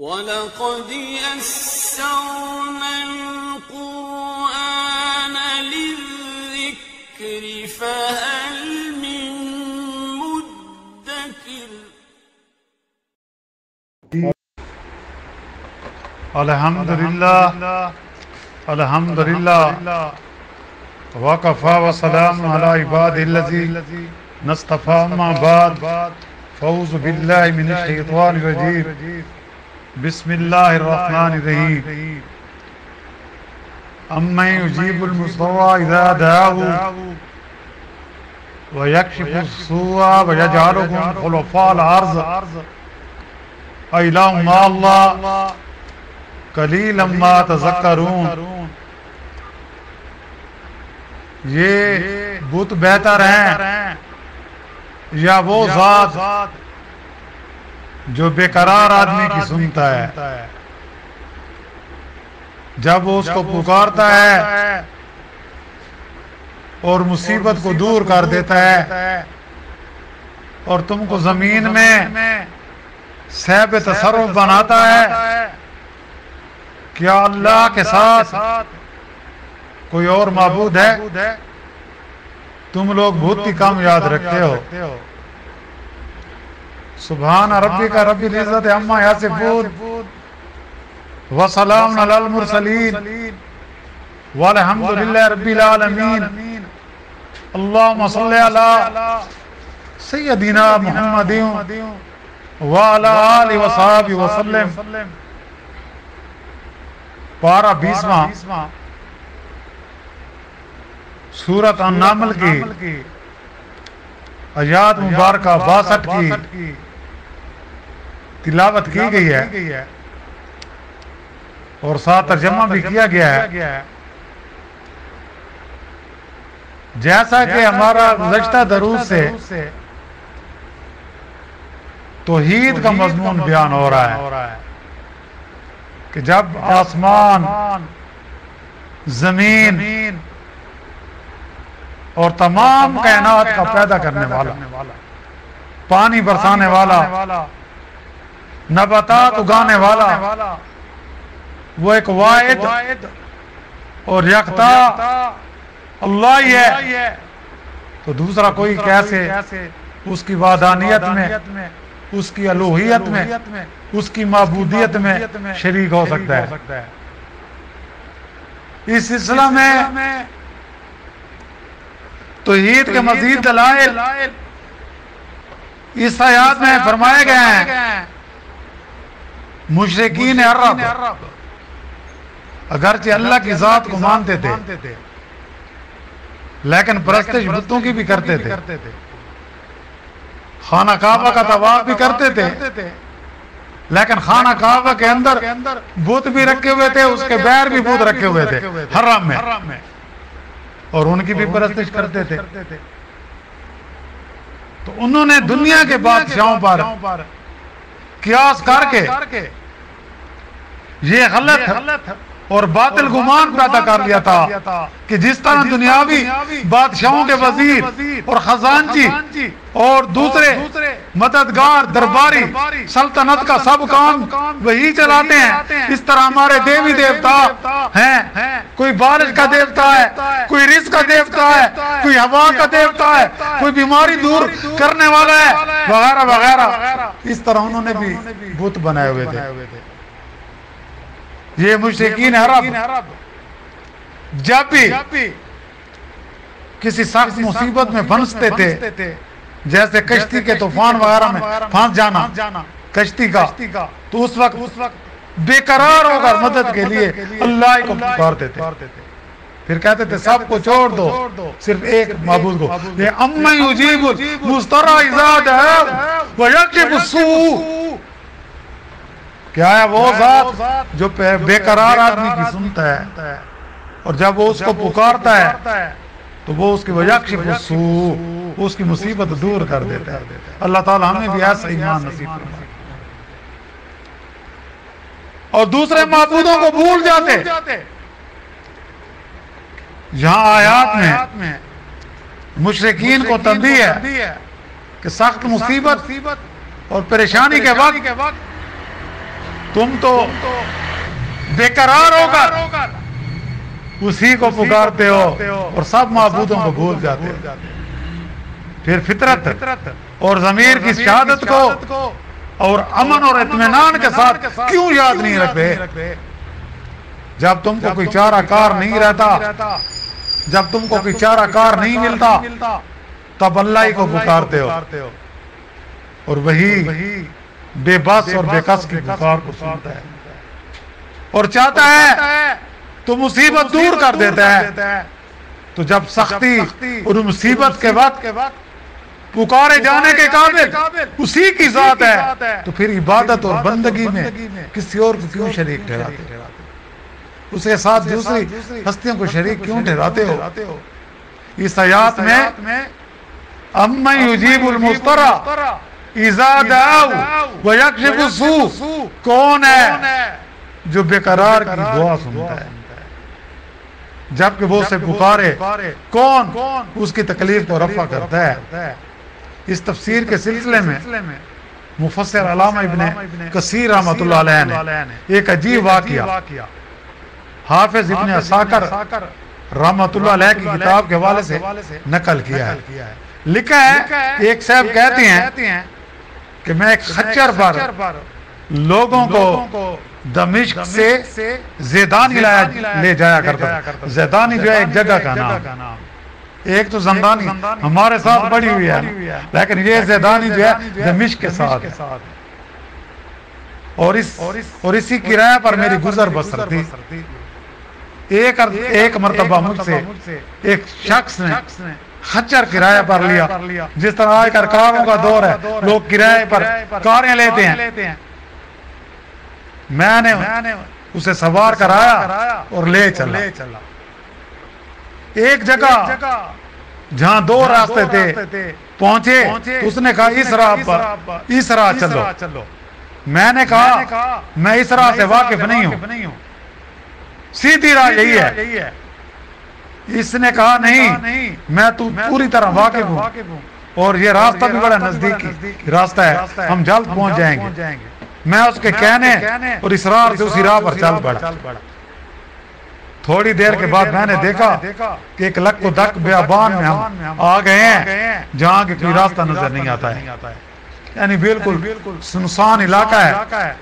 وَلَقَدْ يَسَّرْنَا الْقُرْآنَ لِلذِّكْرِ فَهَلْ مِن مُّدَّكِرٍ الحمدللہ وقفا وسلام علی عباد الذی نصطفى اما بعد فاعوذ باللہ من الشیطان الرجیم بسم اللہ الرحمن الرحیم امن یجیب المضطر اذا دعاه ویکشف السوء ویجعلکم خلفاء الارض الہ مع اللہ قلیلا ما تذکرون۔ یہ بت بہتر ہیں یا وہ ذات جو بے قرار آدمی کی سنتا ہے، جب وہ اس کو پکارتا ہے اور مصیبت کو دور کر دیتا ہے اور تم کو زمین میں صاحب تصرف بناتا ہے۔ کیا اللہ کے ساتھ کوئی اور معبود ہے؟ تم لوگ بہت ہی کم یاد رکھتے ہو۔ سبحان ربک رب العزت عما یصفون وسلام علی المرسلین والحمد للہ رب العالمین۔ اللہم صلی علی سیدنا محمد وعلی آلہ وصحبہ وسلم۔ پارہ 20واں سورۃ النمل کی آیات مبارکہ 62 کی تلاوت کی گئی ہے اور ساتھ ترجمہ بھی کیا گیا ہے۔ جیسا کہ ہمارا گزشتہ دروس سے توحید کا مضمون بیان ہو رہا ہے کہ جب آسمان، زمین اور تمام کائنات کا پیدا کرنے والا، پانی برسانے والا، نباتات اگانے والا، وہ ایک واحد اور یکتا اللہ ہی ہے، تو دوسرا کوئی کیسے اس کی وحدانیت میں، اس کی الوہیت میں، اس کی معبودیت میں شریک ہو سکتا ہے؟ اس سلسلہ میں توحید کے مزید دلائل اس آیات میں فرمائے گئے ہیں۔ مشرکین عرب اگرچہ اللہ کی ذات کو مانتے تھے لیکن پرستش بتوں کی بھی کرتے تھے، خانہ کعبہ کا طواف بھی کرتے تھے، لیکن خانہ کعبہ کے اندر بت بھی رکھے ہوئے تھے، اس کے بیر بھی بت رکھے ہوئے تھے حرم میں، اور ان کی بھی پرستش کرتے تھے۔ تو انہوں نے دنیا کے بادشاہوں پر قیاس کر کے یہ غلط اور باطل گمان پیدا کر لیا تھا کہ جس طرح دنیاوی بادشاہوں کے وزیر اور خزانچی اور دوسرے مددگار درباری سلطنت کا سب کام وہی چلاتے ہیں، اس طرح ہمارے دیوی دیوتا ہیں، کوئی بارش کا دیوتا ہے، کوئی رزق کا دیوتا ہے، کوئی ہوا کا دیوتا ہے، کوئی بیماری دور کرنے والا ہے، وغیرہ وغیرہ۔ اس طرح انہوں نے بھی بت بنائے ہوئے تھے۔ یہ مشرکین عرب جب بھی کسی سخت مصیبت میں پھنستے تھے، جیسے کشتی کے طوفان وغیرہ میں پھنس جانا کشتی کا، تو اس وقت بے قرار ہو کر مدد کے لیے اللہ کو پکارتے تھے، پھر کہتے تھے سب کو چھوڑ دو، صرف ایک معبود کو۔ یہ امن یجیب المضطر اذا دعاه ویکشف السوء، کیا ہے وہ ذات جو بے قرار آدمی کی سنتا ہے اور جب وہ اس کو پکارتا ہے تو وہ اس کی ویکشف السوء، اس کی مصیبت دور کر دیتا ہے۔ اللہ تعالی ہمیں بھی ایسا ایمان نصیب فرمائے۔ اور دوسرے معبودوں کو بھول جاتے۔ یہاں آیات میں مشرکین کو تنبیہ ہے کہ سخت مصیبت اور پریشانی کے وقت تم تو بے قرار ہو کر اسی کو پکارتے ہو اور سب معبودوں کو بھول جاتے ہو. پھر فطرت اور ضمیر کی شہادت کو اور امن اور اطمینان کے ساتھ کیوں یاد نہیں رکھتے؟ جب تم کو کوئی چارہ کار نہیں رہتا، جب تم کو کوئی چارہ کار نہیں ملتا، تب اللہ ہی کو پکارتے ہو اور وہی بے بس اور بے کس کی پکار کو سنتا ہے اور چاہتا ہے تو مصیبت دور کر دیتا ہے. تو جب سختی اور مصیبت کے وقت پکارے جانے کے قابل اسی کی ذات ہے تو پھر عبادت اور بندگی میں کسی اور کو کیوں شریک ٹھہراتے ہو؟ اس کے ساتھ دوسری ہستیوں کو شریک کیوں ٹھہراتے ہو؟ اس آیات میں اَمَّن یُجِیبُ الْمُضْطَرَّ اِذَا دَعَاهُ وَیَکْشِفُ السُّوءَ، کون ہے جو بے قرار کی دعا سنتا ہے جبکہ وہ اسے پکارے؟ کون اس کی تکلیف کو رفع کرتا ہے؟ اس تفسیر کے سلسلے میں مفسر علامہ ابن کثیر رحمۃ اللہ علیہ نے ایک عجیب واقعہ حافظ ابن عساکر رحمۃ اللہ علیہ کی کتاب کے حوالے سے نقل کیا ہے. لکھا ہے ایک صاحب کہتے ہیں کہ میں ایک خچر پر لوگوں کو دمشق سے زیدانی لے جایا کرتا. زیدانی جو ہے ایک جگہ کا نام، ایک تو زندانی ہمارے ساتھ بڑی ہوئی ہے لیکن یہ زیدانی جو ہے دمشق کے ساتھ ہے. اور اسی کرایہ پر میری گزر بسر تھی. ایک مرتبہ مجھ سے ایک شخص نے خچر کرایہ پر لیا، جس طرح آج کل کاروں کا دور ہے، لوگ کرایہ پر کاریں لیتے ہیں. میں نے اسے سوار کرایا اور لے چلا. ایک جگہ جہاں دو راستے تھے پہنچے تو اس نے کہا اس راہ چلو. میں نے کہا میں اس راہ سے واقف نہیں ہوں، سیدھی راہ یہی ہے. اس نے کہا نہیں، میں تو پوری طرح واقف ہوں اور یہ راستہ بھی بڑا نزدیکی راستہ ہے، ہم جلد پہنچ جائیں گے. میں اس کے کہنے اور اصرار سے اسی راہ پر چل پڑا. تھوڑی دیر کے بعد میں نے دیکھا کہ ایک لک و دک بیابان میں ہم آ گئے ہیں جہاں کہ کوئی راستہ نظر نہیں آتا ہے. یعنی بالکل سنسان علاقہ ہے،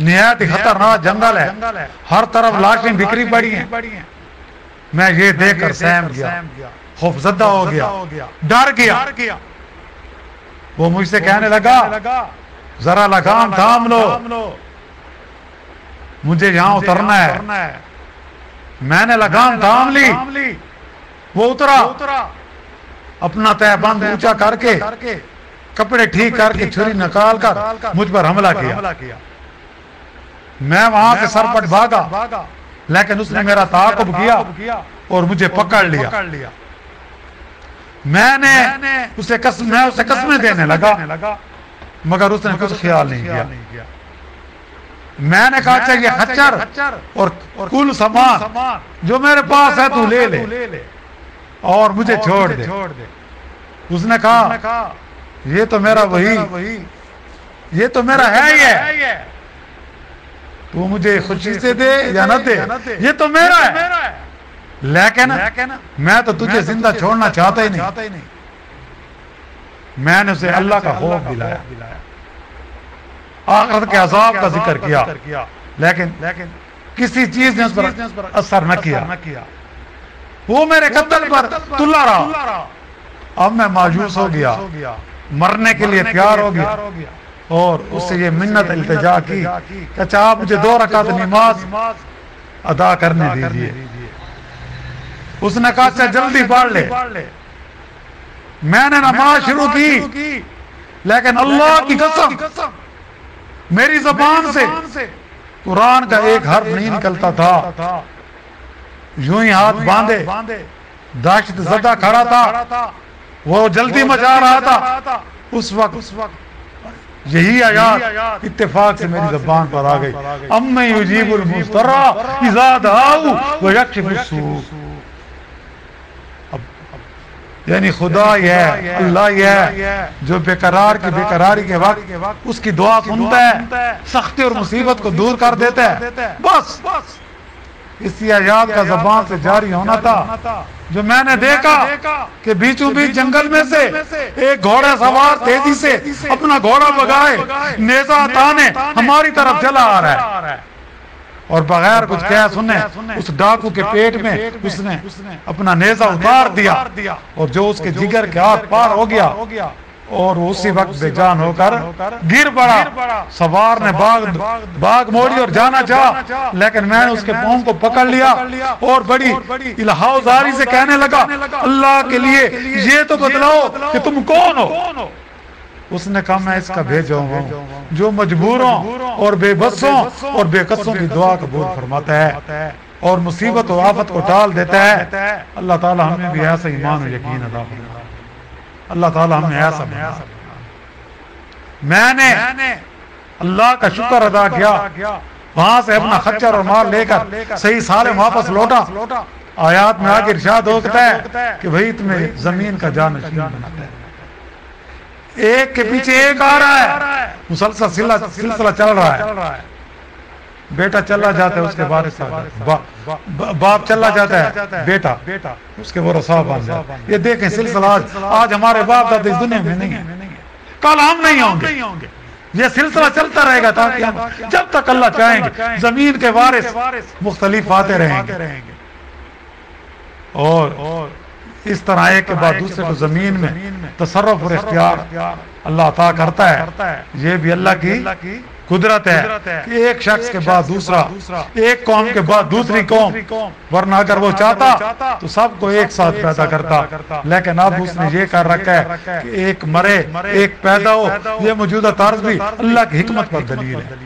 نہایت خطرناک جنگل ہے، ہر طرف لاشیں بکھری پڑی ہیں. میں یہ دیکھ کر سہم گیا، خوف زدہ ہو گیا، ڈر گیا. وہ مجھ سے کہنے لگا ذرا لگام تھام لو، مجھے یہاں اترنا ہے. میں نے لگام تھام لی. وہ اترا، اپنا تہ بند اونچا کر کے کپڑے ٹھیک کر کے چھری نکال کر مجھ پر حملہ کیا. میں وہاں سے سرپٹ بھاگا لیکن اس نے میرا تعاقب کیا اور مجھے پکڑ لیا. میں اسے قسمیں دینے لگا مگر اس نے کچھ خیال نہیں کیا. میں نے کہا اچھا یہ خچر اور کل سامان جو میرے پاس ہے تو لے لے اور مجھے چھوڑ دے. اس نے کہا یہ تو میرا یہ تو میرا ہے ہی ہے، تو مجھے خوشی سے دے یا نہ دے، یہ تو میرا ہے. لیکن میں تو تجھے زندہ چھوڑنا چاہتا ہی نہیں. میں نے اسے اللہ کا خوف دلایا، آخرت کے عذاب کا ذکر کیا، لیکن کسی چیز نے اس پر اثر نہ کیا. وہ میرے قتل پر تلا رہا. اب میں مایوس ہو گیا، مرنے کے لیے تیار ہو گیا اور اس سے یہ منت التجا کی کہ اچھا آپ مجھے 2 رکعت نماز ادا کرنے دیجئے. اس نے کہا اچھا جلدی پڑھ لے. میں نے نماز شروع کی لیکن اللہ کی قسم میری زبان سے قرآن کا ایک حرف نہیں نکلتا تھا. یوں ہی ہاتھ باندھے دہشت زدہ کھڑا تھا، وہ جلدی مچا رہا تھا. اس وقت یہی آیات اتفاق سے میری زبان پر آ گئی، اَمَّن یُجِیبُ الْمُضْطَرَّ اِذَا دَعَاهُ وَیَکْشِفُ السُّوءَ. یعنی خدا یہ ہے، اللہ یہ ہے جو بے قرار کی بے قراری کے وقت اس کی دعا سنتا ہے، سختی اور مصیبت کو دور کر دیتا ہے. بس اسی آیات کا زبان سے جاری ہونا تھا. جو میں نے دیکھا کہ بیچوں بیچ جنگل میں سے ایک گھوڑا سوار تیزی سے اپنا گھوڑا بگائے نیزہ تانے ہماری طرف چلا آ رہا ہے، اور بغیر کچھ کہہ سنے اس ڈاکو کے پیٹ میں اس نے اپنا نیزہ اتار دیا، اور جو اس کے جگر کے ہاتھ پار ہو گیا اور اسی وقت بے جان ہو کر گر پڑا. سوار نے باغ موڑی اور جانا چاہا، لیکن میں نے اس کے پاؤں کو پکڑ لیا اور بڑی الہاؤ زاری سے کہنے لگا اللہ کے لیے یہ تو بتلاؤ کہ تم کون ہو. اس نے کہا میں اس کا بھیجا ہوں جو مجبوروں اور بے بسوں اور بے قصوں کی دعا قبول فرماتا ہے اور مصیبت و آفت کو ٹال دیتا ہے. اللہ تعالی ہمیں بھی ایسا ایمان و یقین عطا فرمائے. اللہ تعالیٰ ہمیں ایسا بنا. میں نے اللہ کا شکر ادا کیا، وہاں سے اپنا خچر اور مال لے کر صحیح سالم واپس لوٹا. آیات میں آگے ارشاد ہوتا ہے کہ وہی تمہیں زمین کا جانشین بناتا ہے. ایک کے پیچھے ایک آ رہا ہے، مسلسل سلسلہ چل رہا ہے. بیٹا چلا جاتا ہے اس کے وارث، باپ چلا جاتا ہے بیٹا اس کے ورثاء بن جاتا ہے. یہ دیکھیں سلسلہ آج ہمارے باپ دادا اس دنیا میں نہیں ہے، کل ہم نہیں ہوں گے. یہ سلسلہ چلتا رہے گا تاکہ جب تک اللہ چاہیں گے زمین کے وارث مختلف آتے رہیں گے، اور اس طرح ایک کے بعد دوسرے کو زمین میں تصرف اور اختیار اللہ عطا کرتا ہے. یہ بھی اللہ کی قدرت ہے کہ ایک شخص کے بعد دوسرا، ایک قوم کے بعد دوسری قوم، ورنہ اگر وہ چاہتا تو سب کو ایک ساتھ پیدا کرتا. لیکن اب اس نے یہ کر رکھا ہے کہ ایک مرے ایک پیدا ہو. یہ موجودہ طرز بھی اللہ کی حکمت پر دلیل ہے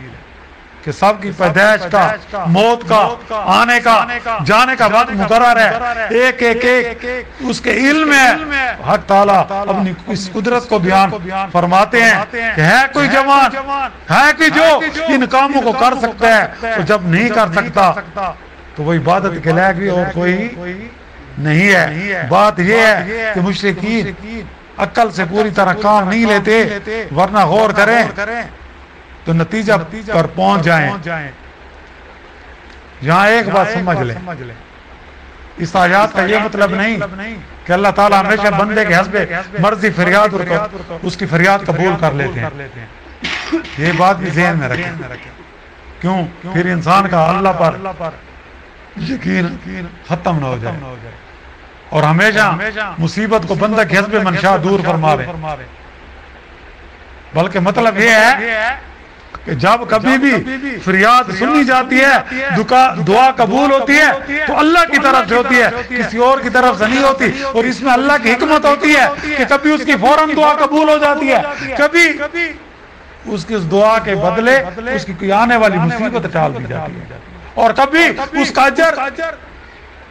کہ سب کی پیدائش کا، موت کا، آنے کا، جانے کا وقت مقرر ہے. ایک ایک ایک اس کے علم ہے. حق تعالیٰ اپنی اس قدرت کو بیان فرماتے ہیں کہ ہے کوئی جوان ہے کہ جو ان کاموں کو کر سکتا ہے، تو جب نہیں کر سکتا تو وہ عبادت کے لائق بھی اور کوئی نہیں ہے. بات یہ ہے کہ مشرکین عقل سے پوری طرح کام نہیں لیتے، ورنہ غور کریں تو نتیجہ پر پہنچ جائیں. یہاں ایک بات سمجھ لیں، اس آیات کا یہ مطلب نہیں کہ اللہ تعالیٰ ہمیشہ بندے کے حسب مرضی فریاد اس کی فریاد قبول کر لیتے ہیں. یہ بات بھی ذہن میں رکھیں. کیوں؟ پھر انسان کا اللہ پر یقین ختم نہ ہو جائے اور ہمیشہ مصیبت کو بندہ کے حسب منشاء دور فرما رہے. بلکہ مطلب یہ ہے کہ جب کبھی بھی فریاد سنی جاتی ہے، دعا قبول ہوتی ہے تو اللہ کی طرف سے ہوتی ہے، کسی اور کی طرف سے نہیں ہوتی. اور اس میں اللہ کی حکمت ہوتی ہے کہ کبھی اس کی فوراً دعا قبول ہو جاتی ہے، کبھی اس کی اس دعا کے بدلے اس کی کوئی آنے والی مصیبت ٹال دی جاتی ہے، اور کبھی اس کا اجر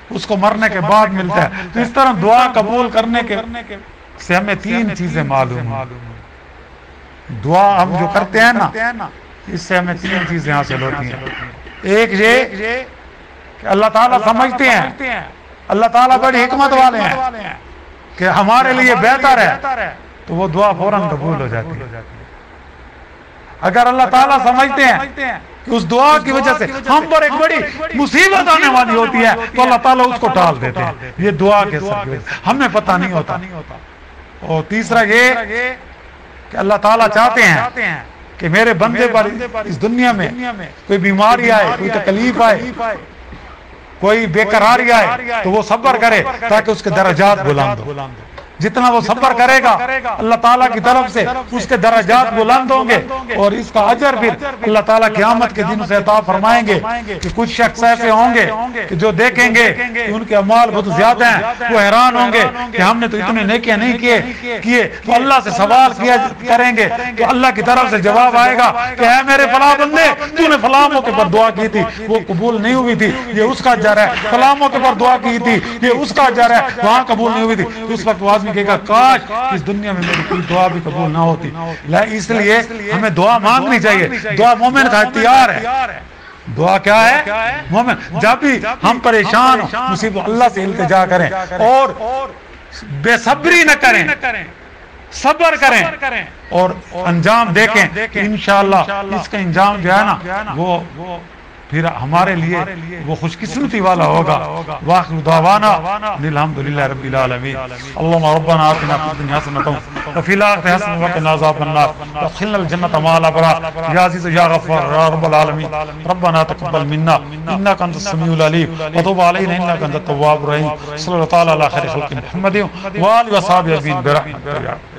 اس کو مرنے کے بعد ملتا ہے. تو اس طرح دعا قبول کرنے کے سے ہمیں تین چیزیں معلوم ہیں. دعا ہم جو کرتے ہیں نا، اس سے ہمیں تین چیزیں حاصل ہوتی ہیں. ایک یہ کہ اللہ تعالیٰ سمجھتے ہیں، اللہ تعالیٰ بڑی حکمت والے ہیں کہ ہمارے لیے بہتر ہے، تو وہ دعا فوراً قبول ہو جاتی ہے. اگر اللہ تعالیٰ سمجھتے ہیں کہ اس دعا کی وجہ سے ہم پر ایک بڑی مصیبت آنے والی ہوتی ہے تو اللہ تعالیٰ اس کو ٹال دیتے ہیں. یہ دعا کے ساتھ ہمیں پتہ نہیں ہوتا. اور تیسرا یہ کہ اللہ تعالیٰ چاہتے ہیں کہ میرے بندے پر اس دنیا میں کوئی بیماری آئے، کوئی تکلیف آئے، کوئی بے قراری آئے تو وہ صبر کرے تاکہ اس کے درجات بلند ہو. جتنا وہ صبر کرے گا اللہ تعالیٰ کی طرف سے اس کے درجات بلند ہوں گے، اور اس کا اجر پھر اللہ تعالیٰ قیامت کے دن سے عطا فرمائیں گے. کہ کچھ شخص ایسے ہوں گے کہ جو دیکھیں گے کہ ان کے اعمال بہت زیادہ ہیں، وہ حیران ہوں گے کہ ہم نے تو اتنے نیکیاں نہیں کیے. تو اللہ سے سوال کیا کریں گے تو اللہ کی طرف سے جواب آئے گا کہ اے میرے فلاں بندے، تو نے فلاں موقع پر دعا کی تھی، وہ قبول نہیں ہوئی تھی، یہ اس کا اجر ہے. فلاں موقع پر دعا کی تھی، یہ اس کا اجر ہے، وہاں قبول نہیں ہوئی تھی. تو اس وقت وہ آدمی کہے گا کاش اس دنیا میں میری کوئی دعا بھی قبول نہ ہوتی. اس لیے ہمیں دعا مانگنی چاہیے. دعا مومن کا اختیار ہے. دعا کیا ہے؟ مومن جب بھی ہم پریشان ہوں، مصیبت اللہ سے التجا کریں اور بے صبری نہ کریں، صبر کریں اور انجام دیکھیں کہ انشاءاللہ اس کا انجام جو ہے نا وہ پھر ہمارے لیے وہ خوش قسمتی والا ہوگا. واخر دعوانا الحمدللہ رب العالمین. اللهم ربنا آتنا في الدنيا حسنة وفي الآخرة حسنة وقنا عذاب النار وادخلنا الجنة مع الأبرار يا عزيز يا غفار يا رب العالمين. ربنا تقبل منا إنك أنت السميع العليم وتب علينا إنك أنت التواب الرحيم. صلى الله تعالى على خير خلق محمد وآله وصحبه أجمعين برحمتك يا رب.